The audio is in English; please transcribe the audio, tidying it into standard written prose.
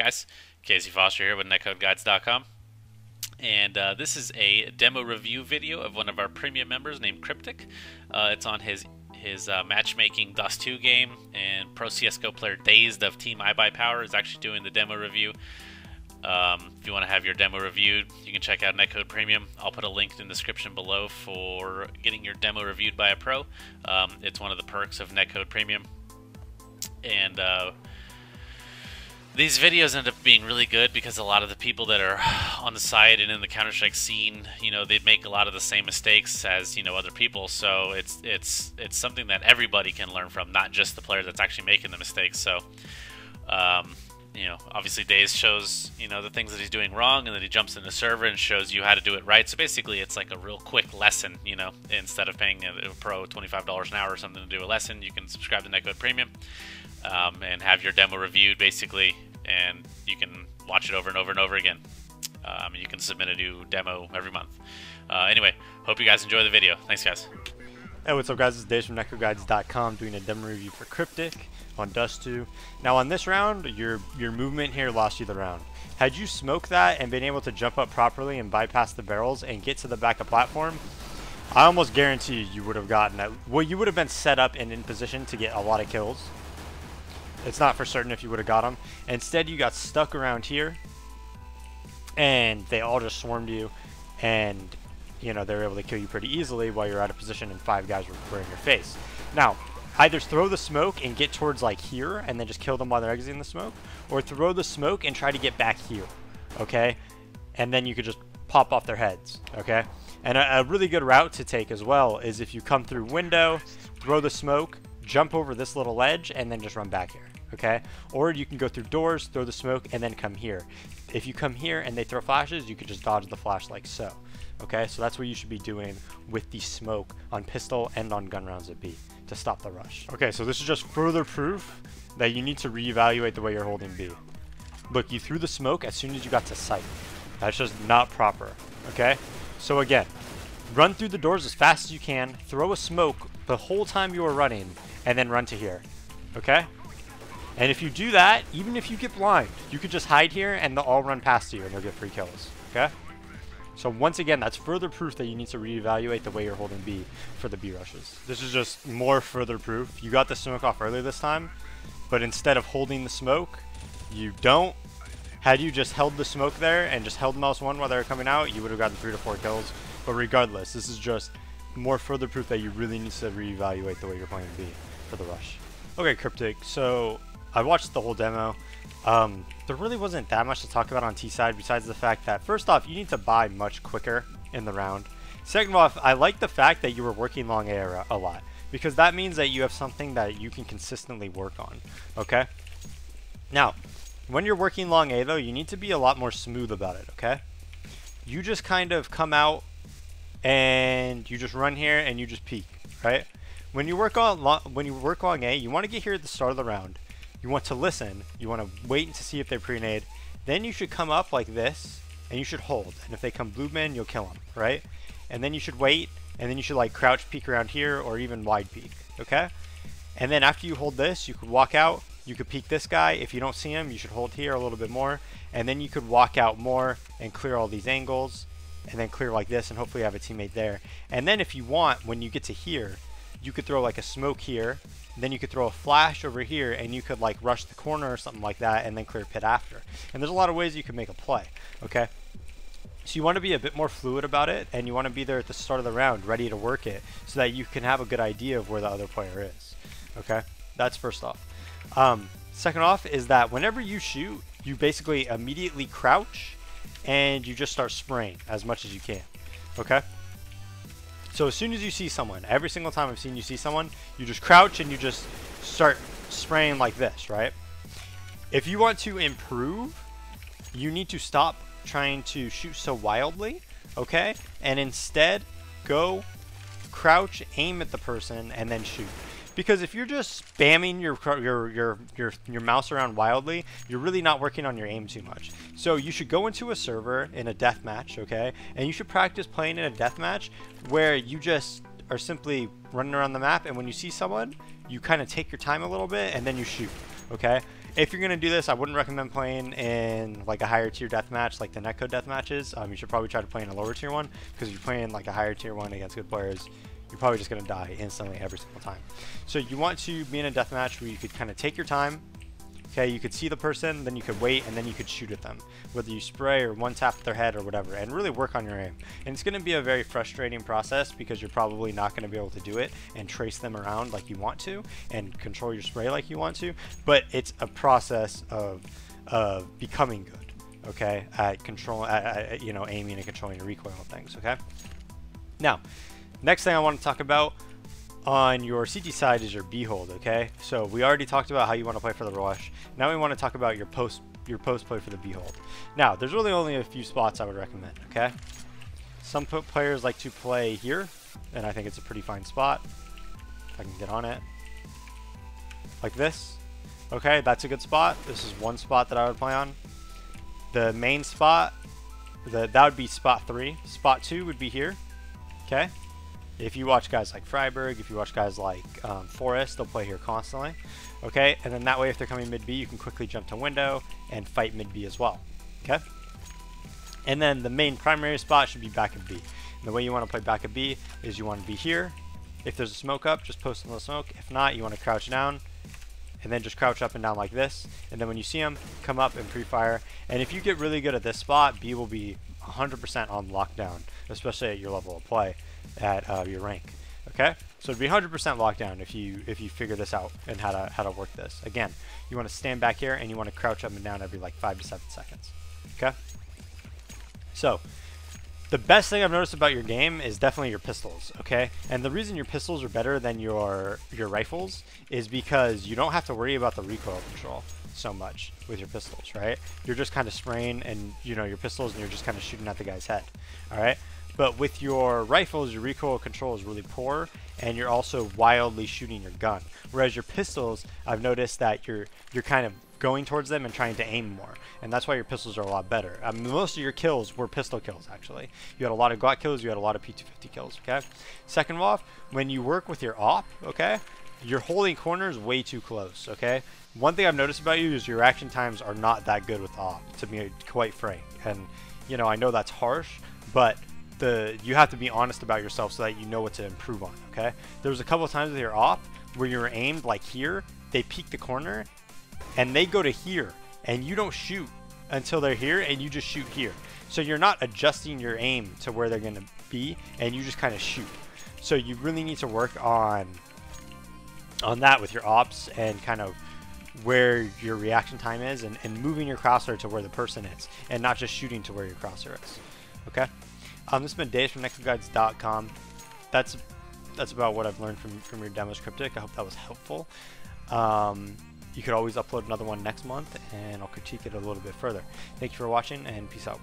guys, Casey Foster here with NetcodeGuides.com, and this is a demo review video of one of our premium members named Cryptic. It's on his matchmaking Dust2 game, and pro CSGO player DaZeD of Team iBUYPOWER is actually doing the demo review. If you want to have your demo reviewed, you can check out Netcode Premium. I'll put a link in the description below for getting your demo reviewed by a pro. It's one of the perks of Netcode Premium, and these videos end up being really good because a lot of the people that are on the site and in the Counter-Strike scene, they make a lot of the same mistakes as other people. So it's something that everybody can learn from, not just the player that's actually making the mistakes. So obviously DaZeD shows the things that he's doing wrong, and then he jumps in the server and shows you how to do it right. So basically, it's like a real quick lesson. Instead of paying a pro $25 an hour or something to do a lesson, you can subscribe to Netcode Premium. And have your demo reviewed basically, and you can watch it over and over and over again. You can submit a new demo every month. Anyway, hope you guys enjoy the video. Thanks, guys. Hey, what's up, guys? It's Dave from NetcodeGuides.com doing a demo review for Cryptic on Dust2. Now, on this round, your movement here lost you the round. Had you smoked that and been able to jump up properly and bypass the barrels and get to the back of platform, I almost guarantee you would have gotten that. Well, you would have been set up and in position to get a lot of kills. It's not for certain if you would have got them. Instead, you got stuck around here, and they all just swarmed you, and they were able to kill you pretty easily while you're out of position and 5 guys were in your face. Now, either throw the smoke and get towards like here and then just kill them while they're exiting the smoke, or throw the smoke and try to get back here, okay? And then you could just pop off their heads, okay? And a really good route to take as well is if you come through window, throw the smoke, jump over this little ledge, and then just run back here, okay? Or you can go through doors, throw the smoke, and then come here. If you come here and they throw flashes, you could just dodge the flash like so, okay? So that's what you should be doing with the smoke on pistol and on gun rounds at B to stop the rush. Okay, so this is just further proof that you need to reevaluate the way you're holding B. Look, you threw the smoke as soon as you got to sight. That's just not proper, okay? So again, run through the doors as fast as you can, throw a smoke the whole time you are running, and then run to here, okay? And if you do that, even if you get blind, you could just hide here and they'll all run past you and you'll get free kills, okay? So once again, that's further proof that you need to reevaluate the way you're holding B for the B rushes. This is just more further proof. You got the smoke off earlier this time, but instead of holding the smoke, you don't. Had you just held the smoke there and just held mouse 1 while they were coming out, you would have gotten 3 to 4 kills. But regardless, this is just more further proof that you really need to reevaluate the way you're playing B for the rush. Okay, Cryptic, so I watched the whole demo. There really wasn't that much to talk about on T side besides the fact that, first off, you need to buy much quicker in the round. Second off, I like the fact that you were working long A a lot, because that means that you have something that you can consistently work on, okay? Now, when you're working long A, though, you need to be a lot more smooth about it, okay? You just kind of come out and you just run here and you just peek, right? When you work on long A, you want to get here at the start of the round. You want to listen. You want to wait to see if they pre-nade. Then you should come up like this, and you should hold. And if they come blue man, you'll kill them, right? And then you should wait, and then you should like crouch peek around here, or even wide peek, okay? And then after you hold this, you could walk out. You could peek this guy. If you don't see him, you should hold here a little bit more. And then you could walk out more and clear all these angles, and then clear like this, and hopefully have a teammate there. And then if you want, when you get to here, you could throw like a smoke here, then you could throw a flash over here, and you could like rush the corner or something like that, and then clear pit after. And there's a lot of ways you can make a play, okay? So you want to be a bit more fluid about it, and you want to be there at the start of the round ready to work it so that you can have a good idea of where the other player is, okay? That's first off. Second off is that whenever you shoot, you basically immediately crouch and you just start spraying as much as you can, okay? So as soon as you see someone, every single time I've seen you see someone, you just crouch and you just start spraying like this, right? If you want to improve, you need to stop trying to shoot so wildly, okay? And instead, go crouch, aim at the person, and then shoot. Because if you're just spamming your mouse around wildly, you're really not working on your aim too much. So you should go into a server in a deathmatch, okay? And you should practice playing in a deathmatch where you just are simply running around the map, and when you see someone, you kind of take your time a little bit and then you shoot, okay? if you're going to do this, I wouldn't recommend playing in like a higher tier deathmatch like the Netcode deathmatches. You should probably try to play in a lower tier one, because if you're playing like a higher tier one against good players, you're probably just going to die instantly every single time. So you want to be in a deathmatch where you could kind of take your time. Okay, you could see the person, then you could wait, and then you could shoot at them. Whether you spray or one tap their head or whatever, and really work on your aim. And it's going to be a very frustrating process, because you're probably not going to be able to do it and trace them around like you want to, and control your spray like you want to. But it's a process of becoming good, okay, at you know, aiming and controlling your recoil and things. Okay. Now, next thing I want to talk about on your CT side is your B hold. Okay, so we already talked about how you want to play for the rush. Now we want to talk about your post play for the B hold. Now there's really only a few spots I would recommend. Okay, some players like to play here, and I think it's a pretty fine spot. If I can get on it like this. Okay, that's a good spot. This is one spot that I would play on. The main spot, that would be spot 3. Spot 2 would be here. Okay. If you watch guys like Freiburg, if you watch guys like Forrest, they'll play here constantly. Okay, and then that way if they're coming mid-B, you can quickly jump to window and fight mid-B as well. Okay? And then the main primary spot should be back of B. And the way you want to play back of B is you want to be here. If there's a smoke up, just post on the smoke. If not, you want to crouch down, and then just crouch up and down like this. And then when you see them, come up and pre-fire. And if you get really good at this spot, B will be 100% on lockdown, especially at your level of play at your rank. Okay, so it'd be 100% lockdown if you figure this out and how to work this. Again, you want to stand back here and you want to crouch up and down every like 5 to 7 seconds. Okay, so the best thing I've noticed about your game is definitely your pistols. Okay, and the reason your pistols are better than your rifles is because you don't have to worry about the recoil control so much with your pistols, right? You're just kind of spraying and you know your pistols, and you're just kind of shooting at the guy's head. All right. But with your rifles, your recoil control is really poor, and you're also wildly shooting your gun. Whereas your pistols, I've noticed that you're kind of going towards them and trying to aim more, and that's why your pistols are a lot better. I mean, most of your kills were pistol kills, actually. You had a lot of Glock kills, you had a lot of P250 kills. Okay. Second off, when you work with your op, okay, you're holding corners way too close. Okay. One thing I've noticed about you is your reaction times are not that good with op, to be quite frank. And you know, I know that's harsh, but you have to be honest about yourself so that you know what to improve on. Okay, there was a couple of times with your op where you were aimed like here, they peek the corner and they go to here, and you don't shoot until they're here, and you just shoot here. So you're not adjusting your aim to where they're going to be, and you just kind of shoot. So you really need to work on that with your ops, and kind of where your reaction time is, and moving your crosshair to where the person is, and not just shooting to where your crosshair is. Okay. This has been Dave from NetcodeGuides.com. That's about what I've learned from your demos, Cryptic. I hope that was helpful. You could always upload another one next month, and I'll critique it a little bit further. Thank you for watching, and peace out.